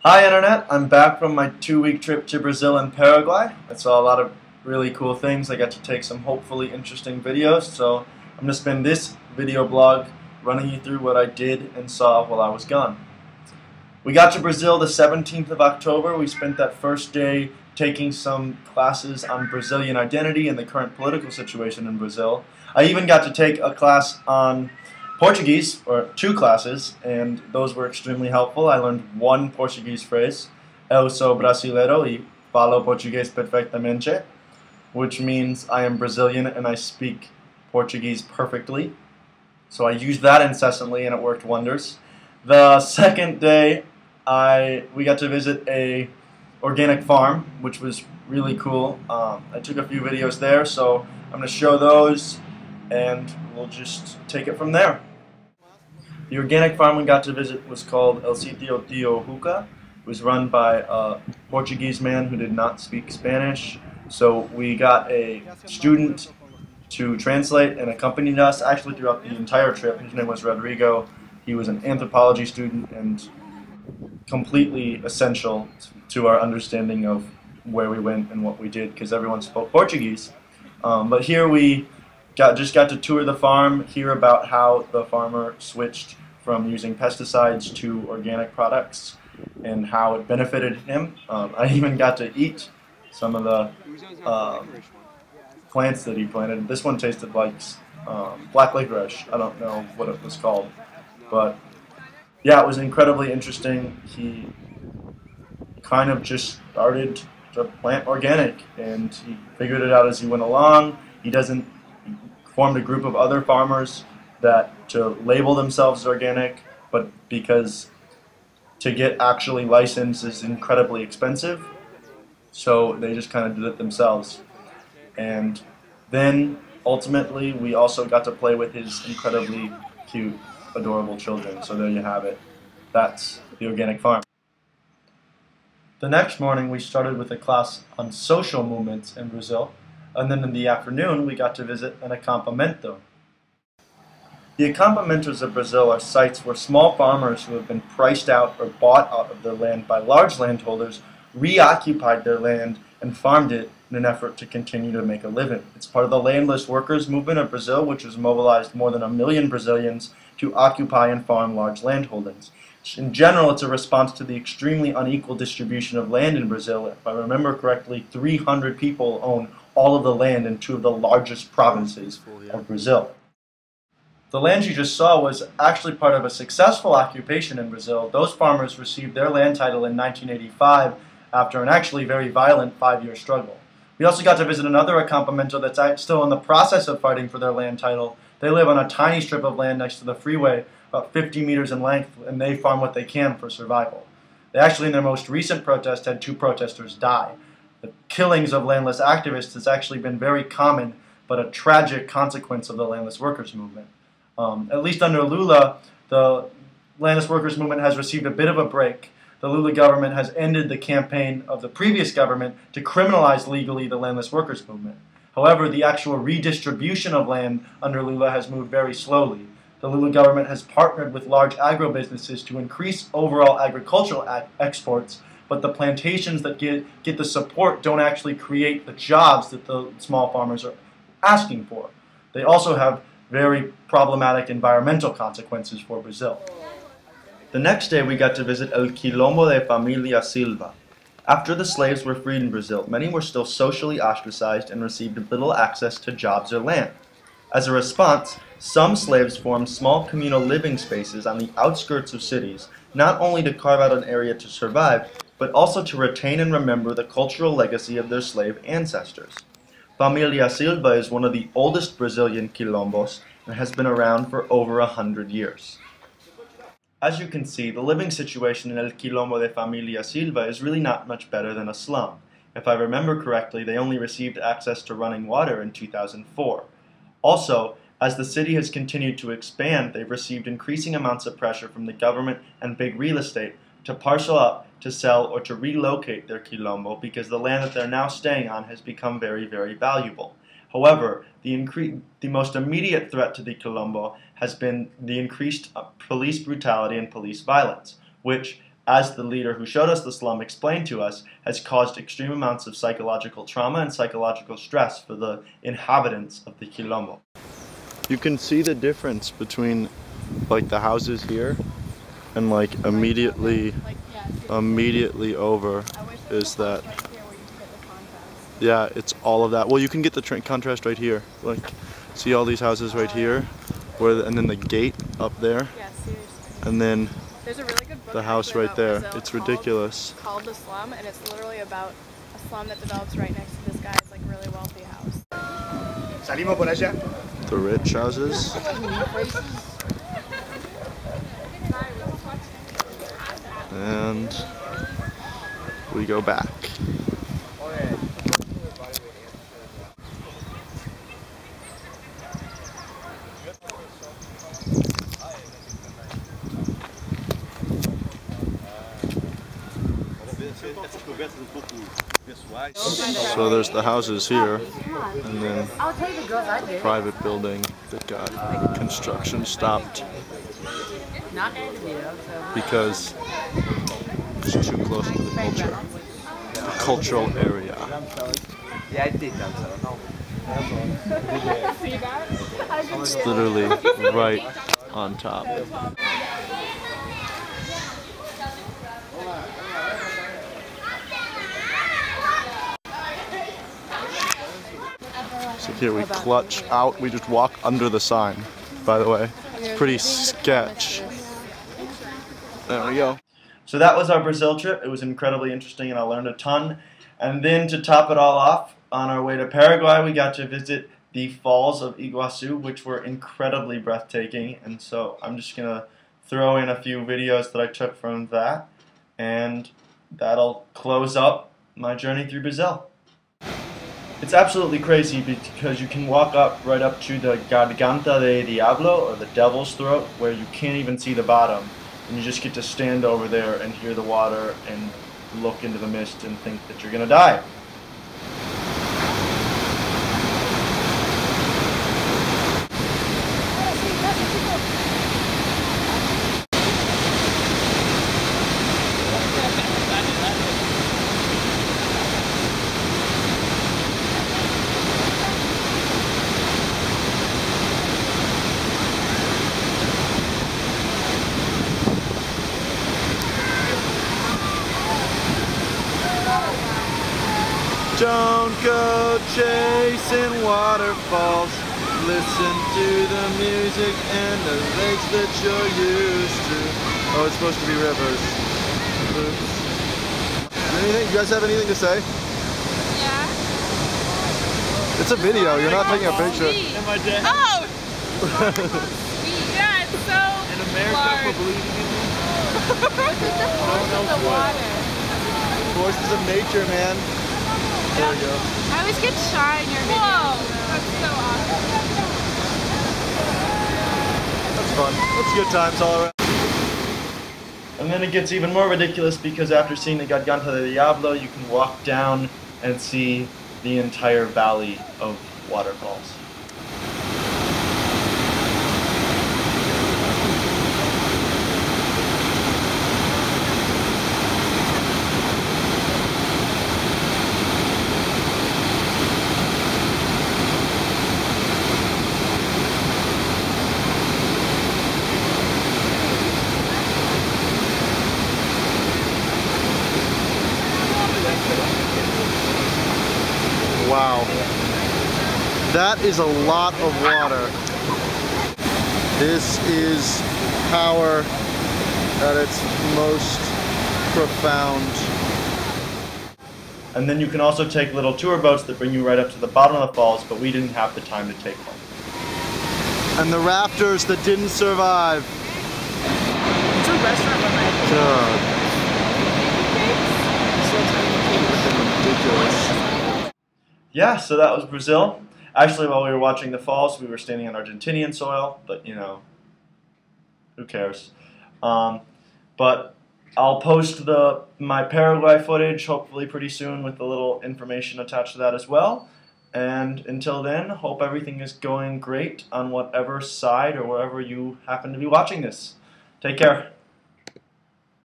Hi Internet, I'm back from my 2-week trip to Brazil and Paraguay. I saw a lot of really cool things. I got to take some hopefully interesting videos, so I'm going to spend this video blog running you through what I did and saw while I was gone. We got to Brazil the 17th of October. We spent that first day taking some classes on Brazilian identity and the current political situation in Brazil. I even got to take a class on Portuguese, or 2 classes, and those were extremely helpful. I learned one Portuguese phrase, Eu sou brasileiro e falo português perfeitamente, which means I am Brazilian and I speak Portuguese perfectly. So I used that incessantly and it worked wonders. The second day, we got to visit a organic farm, which was really cool. I took a few videos there, so I'm going to show those and we'll just take it from there. The organic farm we got to visit was called El Sitio Tio Juca. It was run by a Portuguese man who did not speak Spanish, so we got a student to translate and accompanied us actually throughout the entire trip. His name was Rodrigo. He was an anthropology student and completely essential to our understanding of where we went and what we did because everyone spoke Portuguese. But here we just got to tour the farm, hear about how the farmer switched from using pesticides to organic products and how it benefited him. I even got to eat some of the plants that he planted. This one tasted like black licorice. I don't know what it was called, but yeah, it was incredibly interesting. He kind of just started to plant organic, and he figured it out as he went along. He formed a group of other farmers to label themselves organic, but because to get actually licensed is incredibly expensive, so they just kind of did it themselves. And then ultimately we also got to play with his incredibly cute, adorable children. So there you have it. That's the organic farm. The next morning we started with a class on social movements in Brazil, and then in the afternoon we got to visit an acampamento. The acampamentos of Brazil are sites where small farmers who have been priced out or bought out of their land by large landholders reoccupied their land and farmed it in an effort to continue to make a living. It's part of the landless workers movement of Brazil, which has mobilized more than 1 million Brazilians to occupy and farm large landholdings. In general, it's a response to the extremely unequal distribution of land in Brazil. If I remember correctly, 300 people own all of the land in 2 of the largest provinces of Brazil. The land you just saw was actually part of a successful occupation in Brazil. Those farmers received their land title in 1985 after an actually very violent 5-year struggle. We also got to visit another acampamento that's still in the process of fighting for their land title. They live on a tiny strip of land next to the freeway, about 50 meters in length, and they farm what they can for survival. They actually, in their most recent protest, had 2 protesters die. The killings of landless activists has actually been very common, but a tragic consequence of the landless workers movement. At least under Lula, the landless workers movement has received a bit of a break. The Lula government has ended the campaign of the previous government to criminalize legally the landless workers movement. However, the actual redistribution of land under Lula has moved very slowly. The Lula government has partnered with large agro-businesses to increase overall agricultural exports, but the plantations that get the support don't actually create the jobs that the small farmers are asking for. They also have very problematic environmental consequences for Brazil. The next day we got to visit El Quilombo de Familia Silva. After the slaves were freed in Brazil, many were still socially ostracized and received little access to jobs or land. As a response, some slaves formed small communal living spaces on the outskirts of cities, not only to carve out an area to survive, but also to retain and remember the cultural legacy of their slave ancestors. Familia Silva is one of the oldest Brazilian quilombos and has been around for over 100 years. As you can see, the living situation in El Quilombo de Familia Silva is really not much better than a slum. If I remember correctly, they only received access to running water in 2004. Also, as the city has continued to expand, they've received increasing amounts of pressure from the government and big real estate to parcel up, to sell, or to relocate their quilombo because the land that they're now staying on has become very, very valuable. However, the most immediate threat to the quilombo has been the increased police brutality and police violence, which, as the leader who showed us the slum explained to us, has caused extreme amounts of psychological trauma and psychological stress for the inhabitants of the Quilombo. You can see the difference between like the houses here and like immediately over is that, yeah, it's all of that. Well, you can get the contrast right here. Like, see all these houses right here, and then the gate up there, and then there's a really good book the house right there. Brazil it's ridiculous. Called The Slum, and it's literally about a slum that develops right next to this guy's like really wealthy house. The rich houses. And we go back. So there's the houses here, and then a private building that got construction stopped because it's too close to the cultural area. Yeah, I think so. It's literally right on top. So here we clutch out, we just walk under the sign, by the way. It's pretty sketch. There we go. So that was our Brazil trip. It was incredibly interesting and I learned a ton. And then to top it all off, on our way to Paraguay, we got to visit the Falls of Iguazu, which were incredibly breathtaking. And so I'm just going to throw in a few videos that I took from that, and that'll close up my journey through Brazil. It's absolutely crazy because you can walk right up to the Garganta de Diablo, or the Devil's Throat, where you can't even see the bottom. And you just get to stand over there and hear the water and look into the mist and think that you're going to die. Don't go chasing waterfalls. Listen to the music and the lakes that you're used to. Oh, it's supposed to be rivers. Oops. Anything? You guys have anything to say? Yeah. It's a video. You're not taking a picture. Am I dead? Oh! Yeah, it's so in America large. For believing in me. Look at the force of the water. Forces of nature, man. There we go. I always get shy in your videos. Whoa! That's so awesome. That's fun. That's good times all around. And then it gets even more ridiculous because after seeing the Garganta de Diablo, you can walk down and see the entire valley of waterfalls. Wow, that is a lot of water. This is power at its most profound. And then you can also take little tour boats that bring you right up to the bottom of the falls, but we didn't have the time to take one. And the rafters that didn't survive. It's a restaurant behind it. Ridiculous. Yeah, so that was Brazil. Actually, while we were watching the falls, we were standing on Argentinian soil, but you know, who cares? But I'll post my Paraguay footage hopefully pretty soon with a little information attached to that as well. And until then, hope everything is going great on whatever side or wherever you happen to be watching this. Take care.